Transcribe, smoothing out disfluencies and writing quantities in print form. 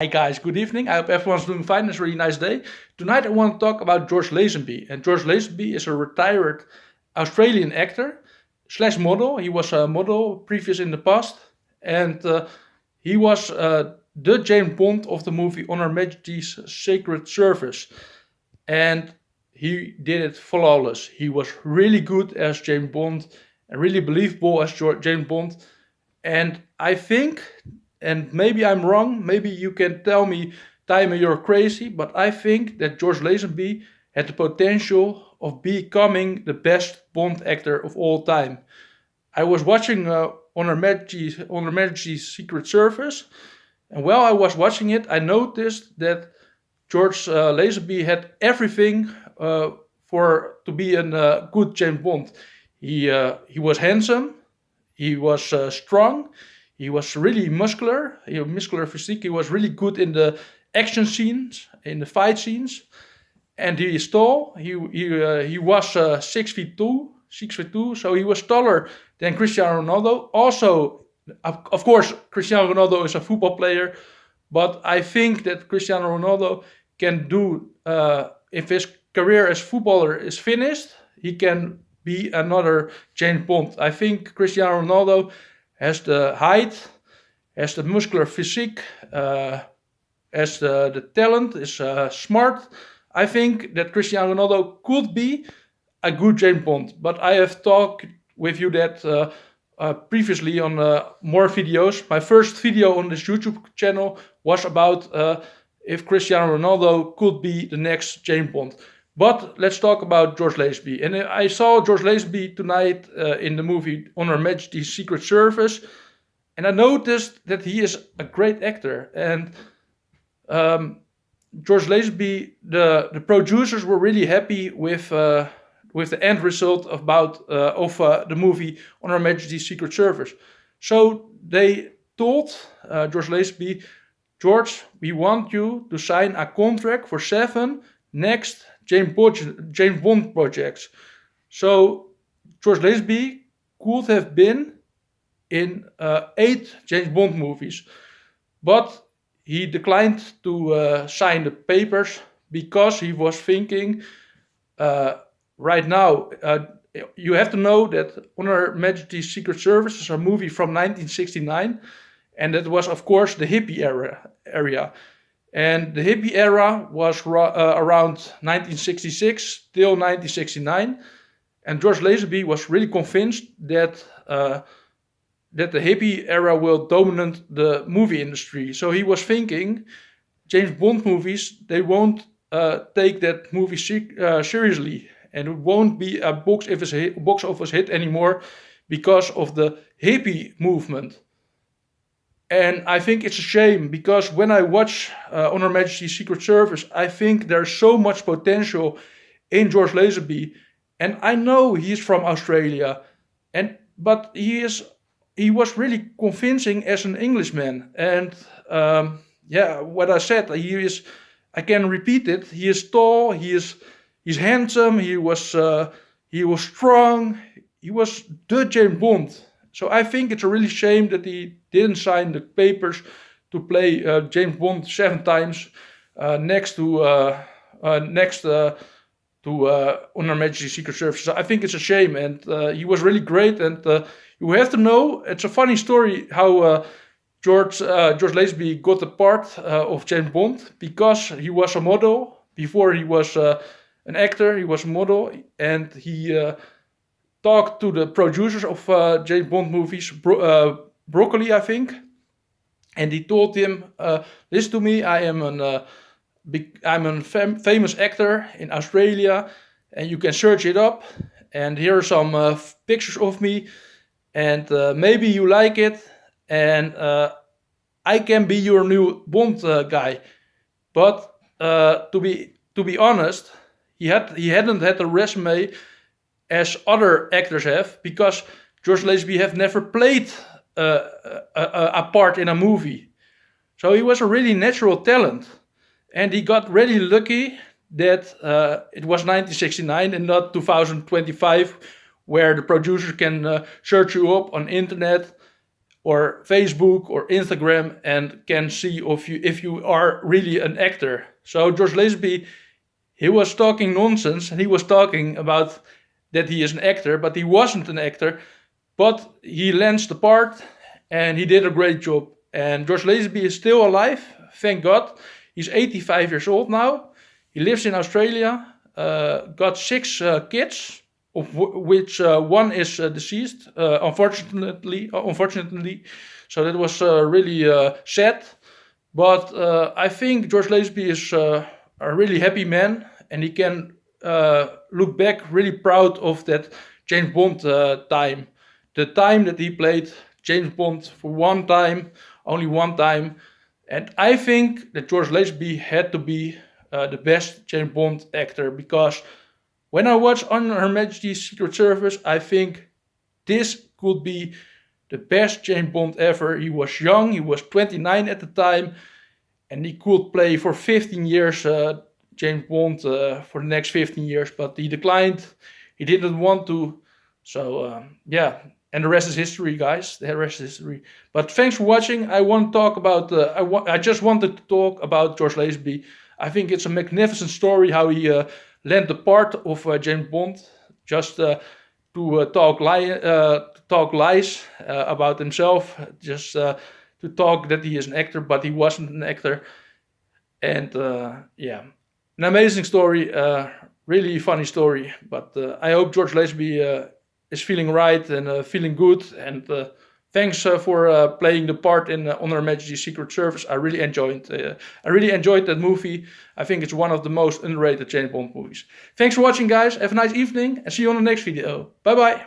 Hi guys, good evening. I hope everyone's doing fine. It's a really nice day. Tonight I want to talk about George Lazenby. And George Lazenby is a retired Australian actor slash model. He was a model previous in the past. And he was the James Bond of the movie On Her Majesty's Secret Service. And he did it flawless. He was really good as James Bond and really believable as James Bond. And I think, and maybe I'm wrong, maybe you can tell me, Timer, you're crazy, but I think that George Lazenby had the potential of becoming the best Bond actor of all time. I was watching on Her Majesty's Secret Service, and while I was watching it, I noticed that George Lazenby had everything for to be a good James Bond. He was handsome, he was strong. He was really muscular. He had muscular physique. He was really good in the action scenes, in the fight scenes, and he is tall. He was 6 feet two, 6 feet two. So he was taller than Cristiano Ronaldo. Also, of course, Cristiano Ronaldo is a football player, but I think that Cristiano Ronaldo can do if his career as footballer is finished, he can be another James Bond. I think Cristiano Ronaldo has the height, has the muscular physique, has the talent, is smart. I think that Cristiano Ronaldo could be a good James Bond. But I have talked with you that previously on more videos. My first video on this YouTube channel was about if Cristiano Ronaldo could be the next James Bond. But let's talk about George Lazenby. And I saw George Lazenby tonight in the movie On Her Majesty's Secret Service, and I noticed that he is a great actor. And George Lazenby, the producers were really happy with the end result of the movie On Her Majesty's Secret Service. So they told George Lazenby, George, we want you to sign a contract for 7 next James Bond projects. So George Lazenby could have been in 8 James Bond movies, but he declined to sign the papers because he was thinking, right now, you have to know that On Her Majesty's Secret Service is a movie from 1969, and that was, of course, the hippie era. And the hippie era was around 1966 till 1969. And George Lazenby was really convinced that that the hippie era will dominate the movie industry. So he was thinking, James Bond movies, they won't take that movie seriously. And it won't be a box office hit anymore because of the hippie movement. And I think it's a shame because when I watch On Her Majesty's Secret Service, I think there's so much potential in George Lazenby, and I know he's from Australia, but he was really convincing as an Englishman. And what I said, I can repeat it. He is tall. He's handsome. He was strong. He was the James Bond. So I think it's a really shame that he didn't sign the papers to play James Bond 7 times next to On Her Majesty's Secret Service. So I think it's a shame, and he was really great. And you have to know, it's a funny story how George Lazenby got the part of James Bond, because he was a model before he was an actor. He was a model, and he talked to the producers of James Bond movies, Broccoli, I think, and he told him, "Listen to me. I'm a famous actor in Australia, and you can search it up. And here are some pictures of me, and maybe you like it, and I can be your new Bond guy." But to be honest, he hadn't had a resume as other actors have, because George Lazenby have never played a part in a movie. So he was a really natural talent. And he got really lucky that it was 1969 and not 2025, where the producer can search you up on internet or Facebook or Instagram and can see if you are really an actor. So George Lazenby, he was talking nonsense, and he was talking about that he is an actor, but he wasn't an actor. But he lands the part, and he did a great job. And George Lazenby is still alive, thank God. He's 85 years old now. He lives in Australia, got 6 kids, of which one is deceased, unfortunately. So that was really sad. But I think George Lazenby is a really happy man, and he can look back really proud of that James Bond time. The time that he played James Bond for one time, only one time. And I think that George Lazenby had to be the best James Bond actor, because when I watch On Her Majesty's Secret Service, I think this could be the best James Bond ever. He was young, he was 29 at the time, and he could play for 15 years James Bond for the next 15 years, but he declined. He didn't want to. So, yeah. And the rest is history, guys. The rest is history. But thanks for watching. I want to talk about. I just wanted to talk about George Lazenby. I think it's a magnificent story how he lent the part of James Bond, just to talk lies about himself, just to talk that he is an actor, but he wasn't an actor. And yeah, an amazing story, really funny story. But I hope George Lazenby is feeling right and feeling good. And thanks for playing the part in On Her Majesty's Secret Service. I really enjoyed that movie. I think it's one of the most underrated James Bond movies. Thanks for watching, guys. Have a nice evening, and see you on the next video. Bye bye.